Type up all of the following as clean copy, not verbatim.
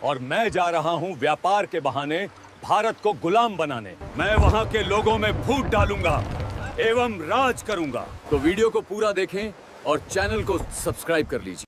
और मैं जा रहा हूँ व्यापार के बहाने भारत को गुलाम बनाने। मैं वहाँ के लोगों में फूट डालूंगा एवं राज करूंगा। तो वीडियो को पूरा देखें और चैनल को सब्सक्राइब कर लीजिए।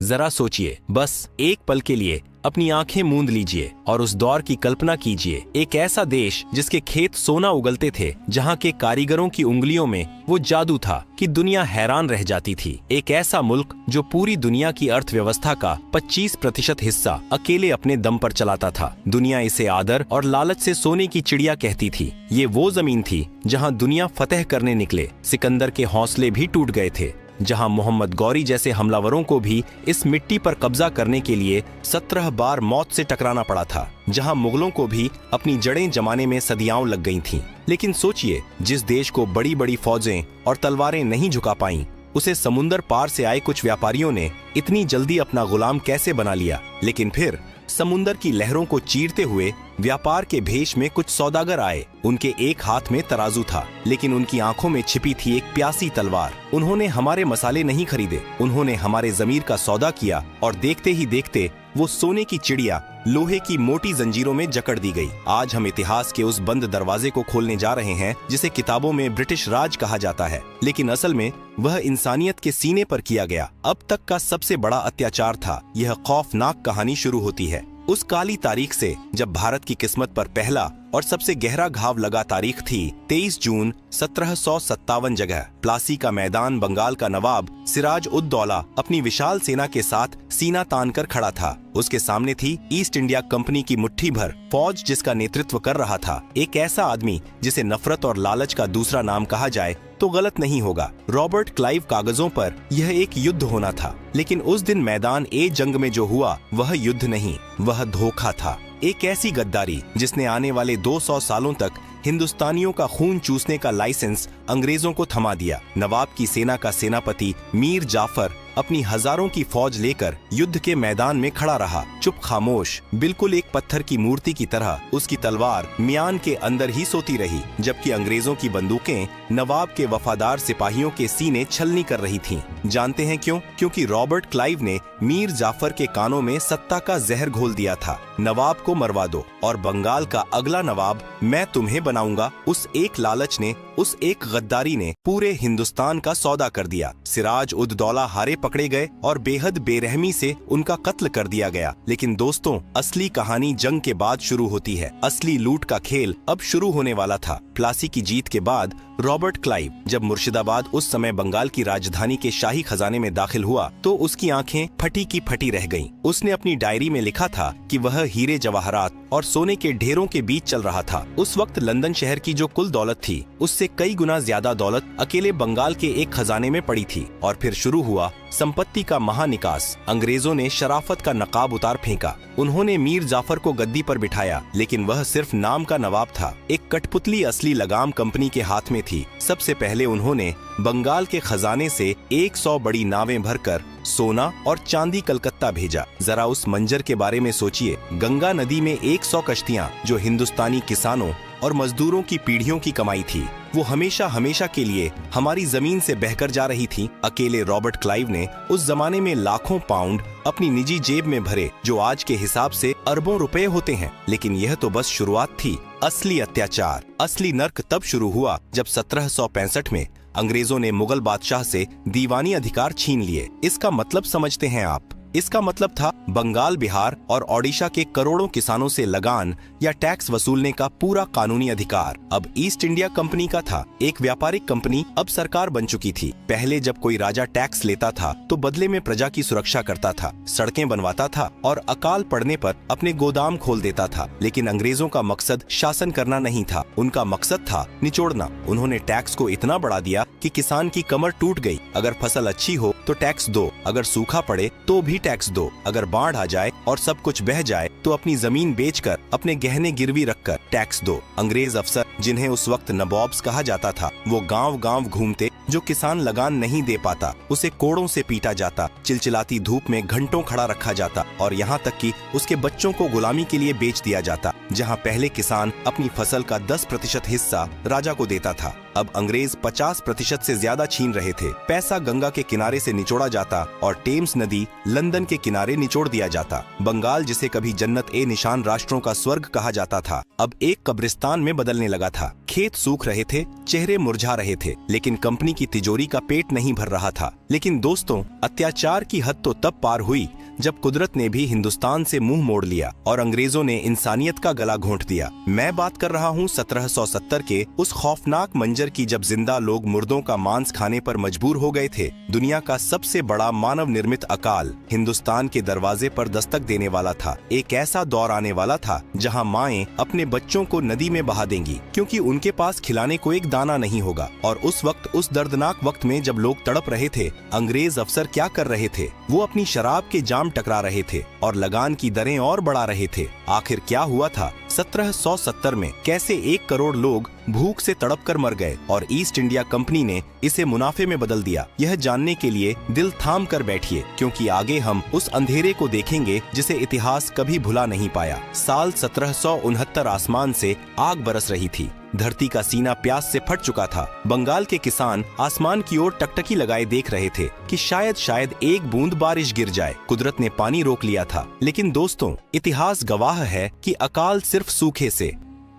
जरा सोचिए, बस एक पल के लिए अपनी आंखें मूंद लीजिए और उस दौर की कल्पना कीजिए। एक ऐसा देश जिसके खेत सोना उगलते थे, जहां के कारीगरों की उंगलियों में वो जादू था कि दुनिया हैरान रह जाती थी। एक ऐसा मुल्क जो पूरी दुनिया की अर्थव्यवस्था का 25% हिस्सा अकेले अपने दम पर चलाता था। दुनिया इसे आदर और लालच से सोने की चिड़िया कहती थी। ये वो जमीन थी जहाँ दुनिया फतेह करने निकले सिकंदर के हौसले भी टूट गए थे, जहां मोहम्मद गौरी जैसे हमलावरों को भी इस मिट्टी पर कब्जा करने के लिए 17 बार मौत से टकराना पड़ा था, जहां मुगलों को भी अपनी जड़ें जमाने में सदियां लग गई थीं। लेकिन सोचिए, जिस देश को बड़ी बड़ी फौजें और तलवारें नहीं झुका पाईं, उसे समुंदर पार से आए कुछ व्यापारियों ने इतनी जल्दी अपना गुलाम कैसे बना लिया। लेकिन फिर समुंदर की लहरों को चीरते हुए व्यापार के भेष में कुछ सौदागर आए। उनके एक हाथ में तराजू था, लेकिन उनकी आंखों में छिपी थी एक प्यासी तलवार। उन्होंने हमारे मसाले नहीं खरीदे, उन्होंने हमारे जमीर का सौदा किया और देखते ही देखते वो सोने की चिड़िया लोहे की मोटी जंजीरों में जकड़ दी गई। आज हम इतिहास के उस बंद दरवाजे को खोलने जा रहे हैं जिसे किताबों में ब्रिटिश राज कहा जाता है, लेकिन असल में वह इंसानियत के सीने पर किया गया अब तक का सबसे बड़ा अत्याचार था। यह खौफनाक कहानी शुरू होती है उस काली तारीख से जब भारत की किस्मत पर पहला और सबसे गहरा घाव लगा। तारीख थी 23 जून 1757। जगह प्लासी का मैदान। बंगाल का नवाब सिराज उद दौला अपनी विशाल सेना के साथ सीना तान कर खड़ा था। उसके सामने थी ईस्ट इंडिया कंपनी की मुट्ठी भर फौज, जिसका नेतृत्व कर रहा था एक ऐसा आदमी जिसे नफरत और लालच का दूसरा नाम कहा जाए तो गलत नहीं होगा। Robert Clive. कागजों पर यह एक युद्ध होना था, लेकिन उस दिन मैदान ए जंग में जो हुआ वह युद्ध नहीं, वह धोखा था। एक ऐसी गद्दारी जिसने आने वाले 200 सालों तक हिंदुस्तानियों का खून चूसने का लाइसेंस अंग्रेजों को थमा दिया। नवाब की सेना का सेनापति मीर जाफर अपनी हजारों की फौज लेकर युद्ध के मैदान में खड़ा रहा, चुप खामोश, बिल्कुल एक पत्थर की मूर्ति की तरह। उसकी तलवार म्यान के अंदर ही सोती रही, जबकि अंग्रेजों की बंदूकें नवाब के वफादार सिपाहियों के सीने छलनी कर रही थीं। जानते हैं क्यों? क्योंकि रॉबर्ट क्लाइव ने मीर जाफर के कानों में सत्ता का जहर घोल दिया था। नवाब को मरवा दो और बंगाल का अगला नवाब मैं तुम्हें बनाऊंगा। उस एक लालच ने, उस एक गद्दारी ने पूरे हिंदुस्तान का सौदा कर दिया। सिराज उद दौला हारे पकड़े गए और बेहद बेरहमी से उनका कत्ल कर दिया गया। लेकिन दोस्तों, असली कहानी जंग के बाद शुरू होती है। असली लूट का खेल अब शुरू होने वाला था। प्लासी की जीत के बाद रॉबर्ट क्लाइव जब मुर्शिदाबाद, उस समय बंगाल की राजधानी के शाही खजाने में दाखिल हुआ तो उसकी आंखें फटी की फटी रह गईं। उसने अपनी डायरी में लिखा था कि वह हीरे जवाहरात और सोने के ढेरों के बीच चल रहा था। उस वक्त लंदन शहर की जो कुल दौलत थी, उससे कई गुना ज्यादा दौलत अकेले बंगाल के एक खजाने में पड़ी थी। और फिर शुरू हुआ संपत्ति का महानिकास। अंग्रेजों ने शराफत का नकाब उतार फेंका। उन्होंने मीर जाफर को गद्दी पर बिठाया, लेकिन वह सिर्फ नाम का नवाब था। एक कठपुतली असली लगाम कंपनी के हाथ में थी। सबसे पहले उन्होंने बंगाल के खजाने से 100 बड़ी नावें भरकर सोना और चांदी कलकत्ता भेजा। जरा उस मंजर के बारे में सोचिए। गंगा नदी में 100 कश्तियां जो हिंदुस्तानी किसानों और मजदूरों की पीढ़ियों की कमाई थी, वो हमेशा हमेशा के लिए हमारी जमीन से बहकर जा रही थी। अकेले रॉबर्ट क्लाइव ने उस जमाने में लाखों पाउंड अपनी निजी जेब में भरे, जो आज के हिसाब से अरबों रुपए होते हैं। लेकिन यह तो बस शुरुआत थी। असली अत्याचार, असली नर्क तब शुरू हुआ जब 1765 में अंग्रेजों ने मुगल बादशाह से दीवानी अधिकार छीन लिए। इसका मतलब समझते हैं आप? इसका मतलब था बंगाल, बिहार और ओडिशा के करोड़ों किसानों से लगान या टैक्स वसूलने का पूरा कानूनी अधिकार अब ईस्ट इंडिया कंपनी का था। एक व्यापारिक कंपनी अब सरकार बन चुकी थी। पहले जब कोई राजा टैक्स लेता था तो बदले में प्रजा की सुरक्षा करता था, सड़कें बनवाता था और अकाल पड़ने पर अपने गोदाम खोल देता था। लेकिन अंग्रेजों का मकसद शासन करना नहीं था, उनका मकसद था निचोड़ना। उन्होंने टैक्स को इतना बढ़ा दिया कि किसान की कमर टूट गई। अगर फसल अच्छी हो तो टैक्स दो, अगर सूखा पड़े तो भी टैक्स दो, अगर बाढ़ आ जाए और सब कुछ बह जाए तो अपनी जमीन बेचकर, अपने गहने गिरवी रखकर टैक्स दो। अंग्रेज अफसर, जिन्हें उस वक्त नवाब्स कहा जाता था, वो गांव गांव घूमते। जो किसान लगान नहीं दे पाता उसे कोड़ों से पीटा जाता, चिलचिलाती धूप में घंटों खड़ा रखा जाता और यहाँ तक कि उसके बच्चों को गुलामी के लिए बेच दिया जाता। जहाँ पहले किसान अपनी फसल का 10% हिस्सा राजा को देता था, अब अंग्रेज 50% से ज्यादा छीन रहे थे। पैसा गंगा के किनारे से निचोड़ा जाता और टेम्स नदी लंदन के किनारे निचोड़ दिया जाता। बंगाल, जिसे कभी जन्नत ए निशान राष्ट्रों का स्वर्ग कहा जाता था, अब एक कब्रिस्तान में बदलने लगा था। खेत सूख रहे थे, चेहरे मुरझा रहे थे, लेकिन कंपनी की तिजोरी का पेट नहीं भर रहा था। लेकिन दोस्तों, अत्याचार की हद तो तब पार हुई जब कुदरत ने भी हिंदुस्तान से मुंह मोड़ लिया और अंग्रेजों ने इंसानियत का गला घोंट दिया। मैं बात कर रहा हूँ 1770 के उस खौफनाक मंजर की जब जिंदा लोग मुर्दों का मांस खाने पर मजबूर हो गए थे। दुनिया का सबसे बड़ा मानव निर्मित अकाल हिंदुस्तान के दरवाजे पर दस्तक देने वाला था। एक ऐसा दौर आने वाला था जहाँ माएं अपने बच्चों को नदी में बहा देंगी क्योंकि उनके पास खिलाने को एक दाना नहीं होगा। और उस वक्त, उस दर्दनाक वक्त में जब लोग तड़प रहे थे, अंग्रेज अफसर क्या कर रहे थे? वो अपनी शराब के जाम टकरा रहे थे और लगान की दरें और बढ़ा रहे थे। आखिर क्या हुआ था? 1770 में कैसे 1 करोड़ लोग भूख से तड़प कर मर गए और ईस्ट इंडिया कंपनी ने इसे मुनाफे में बदल दिया? यह जानने के लिए दिल थाम कर बैठिए, क्योंकि आगे हम उस अंधेरे को देखेंगे जिसे इतिहास कभी भुला नहीं पाया। साल 1769 आसमान से आग बरस रही थी। धरती का सीना प्यास से फट चुका था। बंगाल के किसान आसमान की ओर टकटकी लगाए देख रहे थे कि शायद एक बूंद बारिश गिर जाए। कुदरत ने पानी रोक लिया था। लेकिन दोस्तों, इतिहास गवाह है कि अकाल सिर्फ सूखे से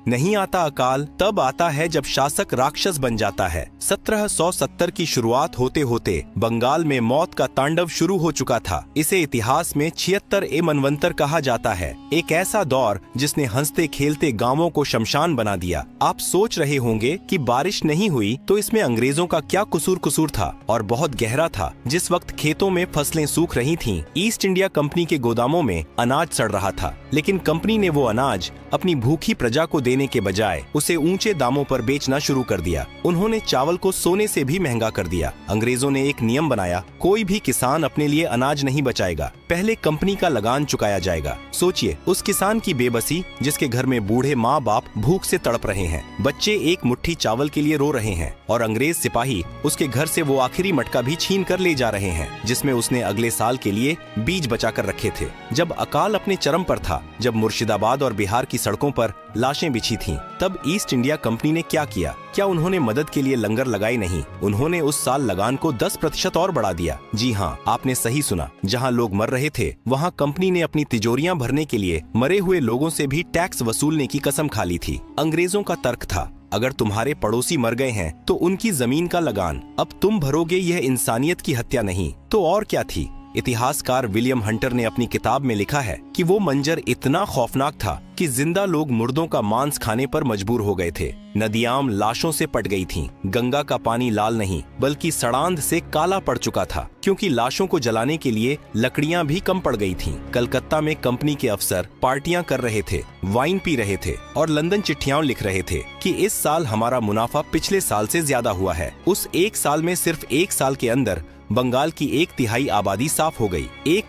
नहीं आता। अकाल तब आता है जब शासक राक्षस बन जाता है। 1770 की शुरुआत होते होते बंगाल में मौत का तांडव शुरू हो चुका था। इसे इतिहास में 76 मनवंतर कहा जाता है। एक ऐसा दौर जिसने हंसते खेलते गांवों को शमशान बना दिया। आप सोच रहे होंगे कि बारिश नहीं हुई तो इसमें अंग्रेजों का क्या कसूर था, और बहुत गहरा था। जिस वक्त खेतों में फसलें सूख रही थीं, ईस्ट इंडिया कंपनी के गोदामों में अनाज सड़ रहा था। लेकिन कंपनी ने वो अनाज अपनी भूखी प्रजा को देने के बजाय उसे ऊंचे दामों पर बेचना शुरू कर दिया। उन्होंने चावल को सोने से भी महंगा कर दिया। अंग्रेजों ने एक नियम बनाया, कोई भी किसान अपने लिए अनाज नहीं बचाएगा, पहले कंपनी का लगान चुकाया जाएगा। सोचिए उस किसान की बेबसी जिसके घर में बूढ़े माँ बाप भूख से तड़प रहे हैं, बच्चे एक मुट्ठी चावल के लिए रो रहे हैं, और अंग्रेज सिपाही उसके घर से वो आखिरी मटका भी छीन कर ले जा रहे हैं जिसमें उसने अगले साल के लिए बीज बचा कर रखे थे। जब अकाल अपने चरम पर था, जब मुर्शिदाबाद और बिहार की सड़कों पर लाशें बिछी थीं, तब ईस्ट इंडिया कंपनी ने क्या किया? क्या उन्होंने मदद के लिए लंगर लगाई? नहीं, उन्होंने उस साल लगान को 10% और बढ़ा दिया। जी हाँ, आपने सही सुना। जहाँ लोग मर रहे थे, वहाँ कंपनी ने अपनी तिजोरियां भरने के लिए मरे हुए लोगों से भी टैक्स वसूलने की कसम खा ली थी। अंग्रेजों का तर्क था, अगर तुम्हारे पड़ोसी मर गए हैं तो उनकी जमीन का लगान अब तुम भरोगे। यह इंसानियत की हत्या नहीं तो और क्या थी? इतिहासकार विलियम हंटर ने अपनी किताब में लिखा है कि वो मंजर इतना खौफनाक था कि जिंदा लोग मुर्दों का मांस खाने पर मजबूर हो गए थे। नदियां लाशों से पट गई थीं। गंगा का पानी लाल नहीं बल्कि सड़ांध से काला पड़ चुका था, क्योंकि लाशों को जलाने के लिए लकड़ियां भी कम पड़ गई थीं। कलकत्ता में कंपनी के अफसर पार्टियां कर रहे थे, वाइन पी रहे थे और लंदन चिट्ठियां लिख रहे थे कि इस साल हमारा मुनाफा पिछले साल से ज्यादा हुआ है। उस एक साल में, सिर्फ एक साल के अंदर बंगाल की 1/3 आबादी साफ हो गई। 1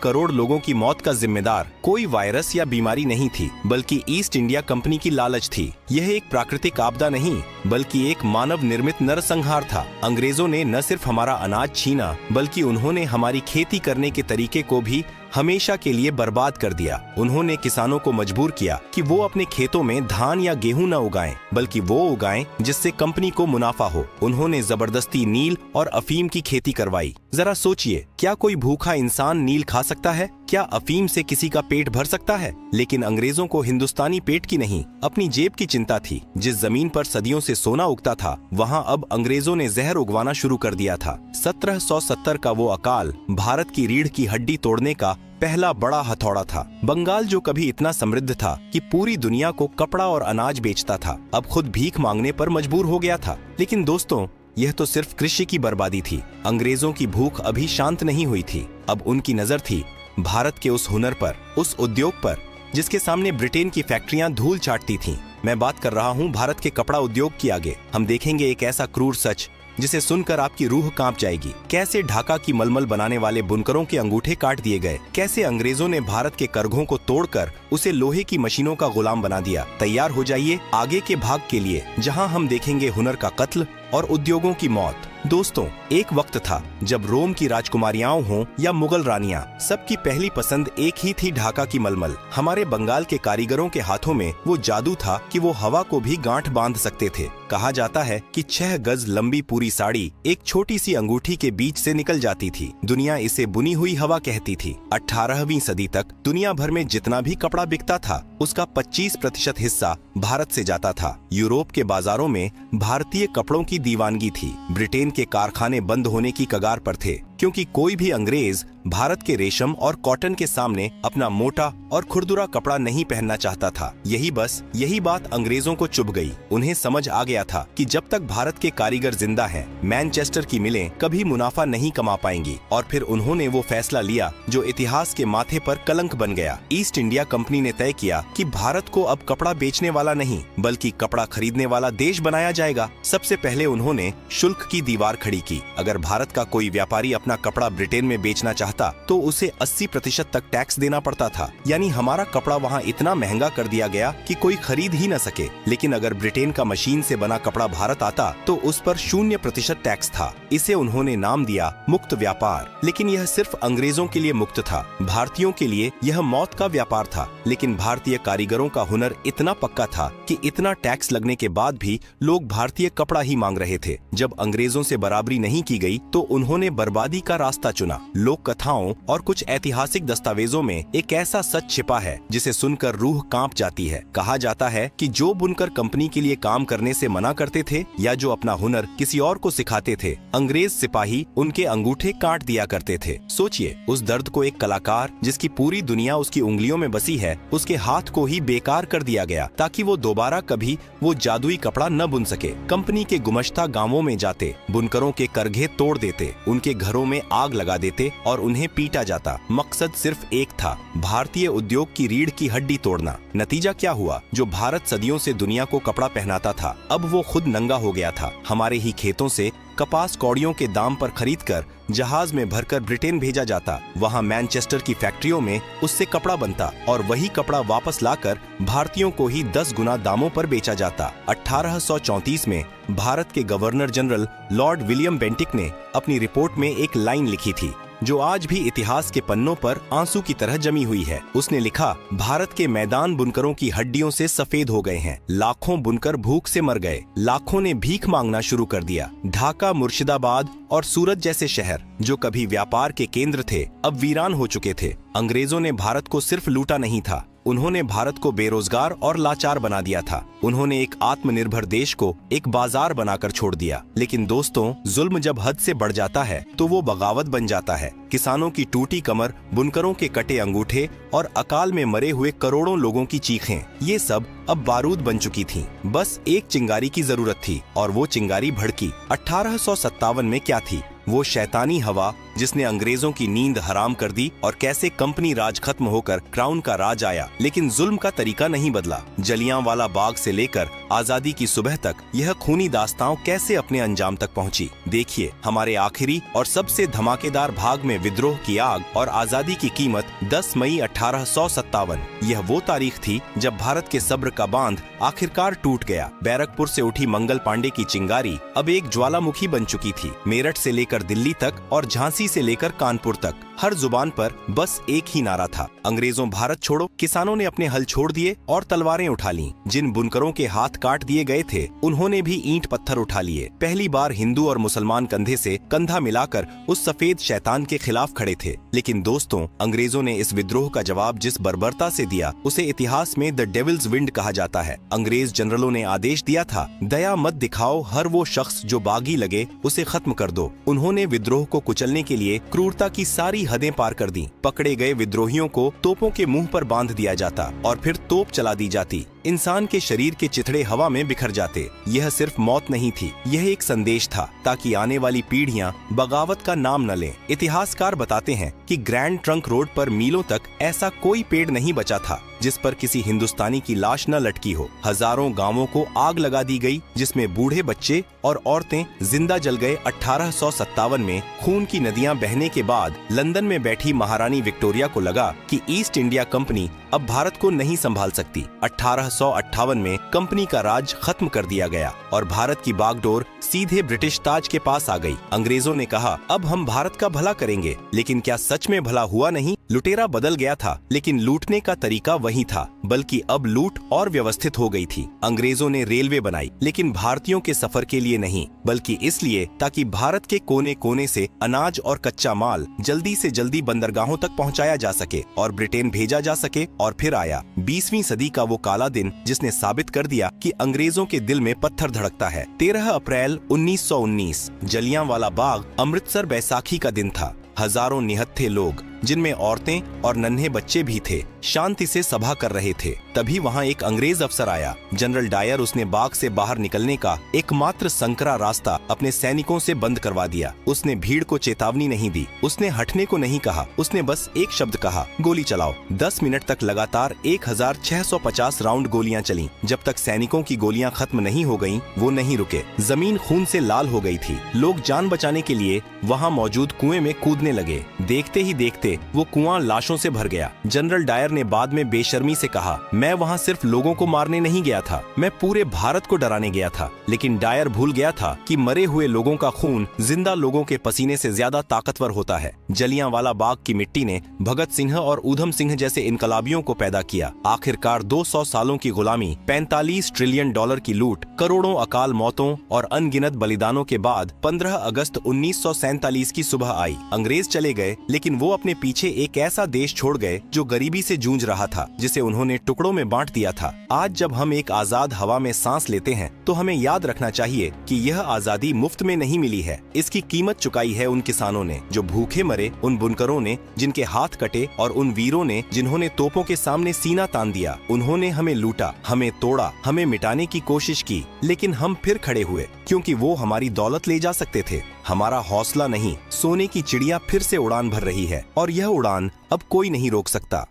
करोड़ लोगों की मौत का जिम्मेदार कोई वायरस या बीमारी नहीं थी, बल्कि ईस्ट इंडिया कंपनी की लालच थी। यह एक प्राकृतिक आपदा नहीं बल्कि एक मानव निर्मित नरसंहार था। अंग्रेजों ने न सिर्फ हमारा अनाज छीना, बल्कि उन्होंने हमारी खेती करने के तरीके को भी हमेशा के लिए बर्बाद कर दिया। उन्होंने किसानों को मजबूर किया कि वो अपने खेतों में धान या गेहूं न उगाएं, बल्कि वो उगाएं जिससे कंपनी को मुनाफा हो। उन्होंने जबरदस्ती नील और अफीम की खेती करवाई। जरा सोचिए, क्या कोई भूखा इंसान नील खा सकता है? क्या अफीम से किसी का पेट भर सकता है? लेकिन अंग्रेजों को हिंदुस्तानी पेट की नहीं, अपनी जेब की चिंता थी। जिस जमीन पर सदियों से सोना उगता था, वहाँ अब अंग्रेजों ने जहर उगवाना शुरू कर दिया था। 1770 का वो अकाल भारत की रीढ़ की हड्डी तोड़ने का पहला बड़ा हथौड़ा था। बंगाल जो कभी इतना समृद्ध था कि पूरी दुनिया को कपड़ा और अनाज बेचता था, अब खुद भीख मांगने पर मजबूर हो गया था। लेकिन दोस्तों, यह तो सिर्फ कृषि की बर्बादी थी। अंग्रेजों की भूख अभी शांत नहीं हुई थी। अब उनकी नजर थी भारत के उस हुनर पर, उस उद्योग पर जिसके सामने ब्रिटेन की फैक्ट्रियां धूल चाटती थीं। मैं बात कर रहा हूं भारत के कपड़ा उद्योग की। आगे हम देखेंगे एक ऐसा क्रूर सच जिसे सुनकर आपकी रूह कांप जाएगी। कैसे ढाका की मलमल बनाने वाले बुनकरों के अंगूठे काट दिए गए, कैसे अंग्रेजों ने भारत के करघों को तोड़कर उसे लोहे की मशीनों का गुलाम बना दिया। तैयार हो जाइए आगे के भाग के लिए, जहां हम देखेंगे हुनर का कत्ल और उद्योगों की मौत। दोस्तों, एक वक्त था जब रोम की राजकुमारियां हों या मुगल रानियां, सबकी पहली पसंद एक ही थी, ढाका की मलमल। हमारे बंगाल के कारीगरों के हाथों में वो जादू था कि वो हवा को भी गांठ बांध सकते थे। कहा जाता है कि 6 गज लंबी पूरी साड़ी एक छोटी सी अंगूठी के बीच से निकल जाती थी। दुनिया इसे बुनी हुई हवा कहती थी। 18वीं सदी तक दुनिया भर में जितना भी कपड़ा बिकता था उसका 25% हिस्सा भारत से जाता था। यूरोप के बाजारों में भारतीय कपड़ों की दीवानगी थी। ब्रिटेन के कारखाने बंद होने की कगार पर थे क्योंकि कोई भी अंग्रेज भारत के रेशम और कॉटन के सामने अपना मोटा और खुरदुरा कपड़ा नहीं पहनना चाहता था। यही बात अंग्रेजों को चुभ गई। उन्हें समझ आ गया था कि जब तक भारत के कारीगर जिंदा हैं, मैनचेस्टर की मिलें कभी मुनाफा नहीं कमा पाएंगी। और फिर उन्होंने वो फैसला लिया जो इतिहास के माथे पर कलंक बन गया। ईस्ट इंडिया कंपनी ने तय किया कि भारत को अब कपड़ा बेचने वाला नहीं बल्कि कपड़ा खरीदने वाला देश बनाया जाएगा। सबसे पहले उन्होंने शुल्क की दीवार खड़ी की। अगर भारत का कोई व्यापारी अपना कपड़ा ब्रिटेन में बेचना चाहता तो उसे 80% तक टैक्स देना पड़ता था। यानी हमारा कपड़ा वहाँ इतना महंगा कर दिया गया कि कोई खरीद ही न सके। लेकिन अगर ब्रिटेन का मशीन से बना कपड़ा भारत आता तो उस पर 0% टैक्स था। इसे उन्होंने नाम दिया मुक्त व्यापार। लेकिन यह सिर्फ अंग्रेजों के लिए मुक्त था। भारतीयों के लिए यह मौत का व्यापार था। लेकिन भारतीय कारीगरों का हुनर इतना पक्का था कि इतना टैक्स लगने के बाद भी लोग भारतीय कपड़ा ही मांग रहे थे। जब अंग्रेजों से बराबरी नहीं की गई तो उन्होंने बर्बादी का रास्ता चुना। लोक कथाओं और कुछ ऐतिहासिक दस्तावेजों में एक ऐसा सच छिपा है जिसे सुनकर रूह कांप जाती है। कहा जाता है कि जो बुनकर कंपनी के लिए काम करने से मना करते थे या जो अपना हुनर किसी और को सिखाते थे, अंग्रेज सिपाही उनके अंगूठे काट दिया करते थे। सोचिए उस दर्द को। एक कलाकार जिसकी पूरी दुनिया उसकी उंगलियों में बसी है, उसके हाथ को ही बेकार कर दिया गया ताकि वो दोबारा कभी वो जादुई कपड़ा न बुन सके। कंपनी के गुमश्ता गांवों में जाते, बुनकरों के करघे तोड़ देते, उनके घरों में आग लगा देते और उन्हें पीटा जाता। मकसद सिर्फ एक था, भारतीय उद्योग की रीढ़ की हड्डी तोड़ना। नतीजा क्या हुआ? जो भारत सदियों से दुनिया को कपड़ा पहनाता था अब वो खुद नंगा हो गया था। हमारे ही खेतों से कपास कौड़ियों के दाम पर खरीदकर जहाज में भरकर ब्रिटेन भेजा जाता। वहाँ मैनचेस्टर की फैक्ट्रियों में उससे कपड़ा बनता और वही कपड़ा वापस लाकर भारतीयों को ही 10 गुना दामों पर बेचा जाता। 1834 में भारत के governor general Lord William Bentinck ने अपनी रिपोर्ट में एक लाइन लिखी थी जो आज भी इतिहास के पन्नों पर आंसू की तरह जमी हुई है। उसने लिखा, भारत के मैदान बुनकरों की हड्डियों से सफेद हो गए हैं। लाखों बुनकर भूख से मर गए। लाखों ने भीख मांगना शुरू कर दिया। ढाका, मुर्शिदाबाद और सूरत जैसे शहर जो कभी व्यापार के केंद्र थे अब वीरान हो चुके थे। अंग्रेजों ने भारत को सिर्फ लूटा नहीं था, उन्होंने भारत को बेरोजगार और लाचार बना दिया था। उन्होंने एक आत्मनिर्भर देश को एक बाजार बनाकर छोड़ दिया। लेकिन दोस्तों, जुल्म जब हद से बढ़ जाता है तो वो बगावत बन जाता है। किसानों की टूटी कमर, बुनकरों के कटे अंगूठे और अकाल में मरे हुए करोड़ों लोगों की चीखें, ये सब अब बारूद बन चुकी थीं। बस एक चिंगारी की जरूरत थी और वो चिंगारी भड़की। 1857 में क्या थी? वो शैतानी हवा जिसने अंग्रेजों की नींद हराम कर दी और कैसे कंपनी राज खत्म होकर क्राउन का राज आया। लेकिन जुल्म का तरीका नहीं बदला। जलियांवाला बाग से लेकर आजादी की सुबह तक यह खूनी दास्तां कैसे अपने अंजाम तक पहुंची। देखिए, हमारे आखिरी और सबसे धमाकेदार भाग में विद्रोह की आग और आजादी की कीमत 10 मई 1857। यह वो तारीख थी जब भारत के सब्र का बांध आखिरकार टूट गया। बैरकपुर से उठी मंगल पांडे की चिंगारी अब एक ज्वालामुखी बन चुकी थी। मेरठ से लेकर दिल्ली तक और झांसी से लेकर कानपुर तक हर जुबान पर बस एक ही नारा था, अंग्रेजों भारत छोड़ो। किसानों ने अपने हल छोड़ दिए और तलवारें उठा लीं। जिन बुनकरों के हाथ काट दिए गए थे उन्होंने भी ईंट पत्थर उठा लिए। पहली बार हिंदू और मुसलमान कंधे से कंधा मिलाकर उस सफेद शैतान के खिलाफ खड़े थे। लेकिन दोस्तों, अंग्रेजों ने इस विद्रोह का जवाब जिस बर्बरता से दिया उसे इतिहास में द डेविल्स विंड कहा जाता है। अंग्रेज जनरलों ने आदेश दिया था, दया मत दिखाओ, हर वो शख्स जो बागी लगे उसे खत्म कर दो। उन्होंने विद्रोह को कुचलने के लिए क्रूरता की सारी हदें पार कर दी। पकड़े गए विद्रोहियों को तोपों के मुंह पर बांध दिया जाता और फिर तोप चला दी जाती। इंसान के शरीर के चिथड़े हवा में बिखर जाते। यह सिर्फ मौत नहीं थी, यह एक संदेश था ताकि आने वाली पीढ़ियां बगावत का नाम न लें। इतिहासकार बताते हैं कि ग्रैंड ट्रंक रोड पर मीलों तक ऐसा कोई पेड़ नहीं बचा था जिस पर किसी हिंदुस्तानी की लाश न लटकी हो। हजारों गांवों को आग लगा दी गई जिसमें बूढ़े बच्चे और औरतें जिंदा जल गए। 1857 में खून की नदियां बहने के बाद लंदन में बैठी महारानी विक्टोरिया को लगा कि ईस्ट इंडिया कंपनी अब भारत को नहीं संभाल सकती। 1858 में कंपनी का राज खत्म कर दिया गया और भारत की बागडोर सीधे ब्रिटिश ताज के पास आ गई। अंग्रेजों ने कहा, अब हम भारत का भला करेंगे। लेकिन क्या सच में भला हुआ नहीं? लुटेरा बदल गया था, लेकिन लूटने का तरीका वही था, बल्कि अब लूट और व्यवस्थित हो गई थी। अंग्रेजों ने रेलवे बनाई, लेकिन भारतीयों के सफर के लिए नहीं, बल्कि इसलिए ताकि भारत के कोने कोने से अनाज और कच्चा माल जल्दी से जल्दी बंदरगाहों तक पहुंचाया जा सके और ब्रिटेन भेजा जा सके। और फिर आया 20वीं सदी का वो काला दिन, जिसने साबित कर दिया कि अंग्रेजों के दिल में पत्थर धड़कता है। 13 अप्रैल 1919 जलियांवाला बाग, अमृतसर बैसाखी का दिन था। हजारों निहत्थे लोग, जिनमें औरतें और नन्हे बच्चे भी थे, शांति से सभा कर रहे थे। तभी वहां एक अंग्रेज अफसर आया, जनरल डायर। उसने बाग से बाहर निकलने का एकमात्र संकरा रास्ता अपने सैनिकों से बंद करवा दिया। उसने भीड़ को चेतावनी नहीं दी, उसने हटने को नहीं कहा, उसने बस एक शब्द कहा, गोली चलाओ। 10 मिनट तक लगातार 1650 राउंड गोलियां चली। जब तक सैनिकों की गोलियां खत्म नहीं हो गयीं, वो नहीं रुके। जमीन खून से लाल हो गई थी। लोग जान बचाने के लिए वहाँ मौजूद कुएं में कूदने लगे। देखते ही देखते वो कुआं लाशों से भर गया। जनरल डायर ने बाद में बेशर्मी से कहा, मैं वहां सिर्फ लोगों को मारने नहीं गया था, मैं पूरे भारत को डराने गया था। लेकिन डायर भूल गया था कि मरे हुए लोगों का खून जिंदा लोगों के पसीने से ज्यादा ताकतवर होता है। जलियांवाला बाग की मिट्टी ने भगत सिंह और ऊधम सिंह जैसे इनकलाबियों को पैदा किया। आखिरकार 200 सालों की गुलामी, 45 ट्रिलियन डॉलर की लूट, करोड़ों अकाल मौतों और अनगिनत बलिदानों के बाद 15 अगस्त 1947 की सुबह आई। अंग्रेज चले गए, लेकिन वो अपने पीछे एक ऐसा देश छोड़ गए जो गरीबी से जूझ रहा था, जिसे उन्होंने टुकड़ों में बांट दिया था। आज जब हम एक आजाद हवा में सांस लेते हैं, तो हमें याद रखना चाहिए कि यह आजादी मुफ्त में नहीं मिली है। इसकी कीमत चुकाई है उन किसानों ने जो भूखे मरे, उन बुनकरों ने जिनके हाथ कटे, और उन वीरों ने जिन्होंने तोपों के सामने सीना तान दिया। उन्होंने हमें लूटा, हमें तोड़ा, हमें मिटाने की कोशिश की, लेकिन हम फिर खड़े हुए, क्योंकि वो हमारी दौलत ले जा सकते थे। हमारा हौसला नहीं, सोने की चिड़िया फिर से उड़ान भर रही है, और यह उड़ान अब कोई नहीं रोक सकता।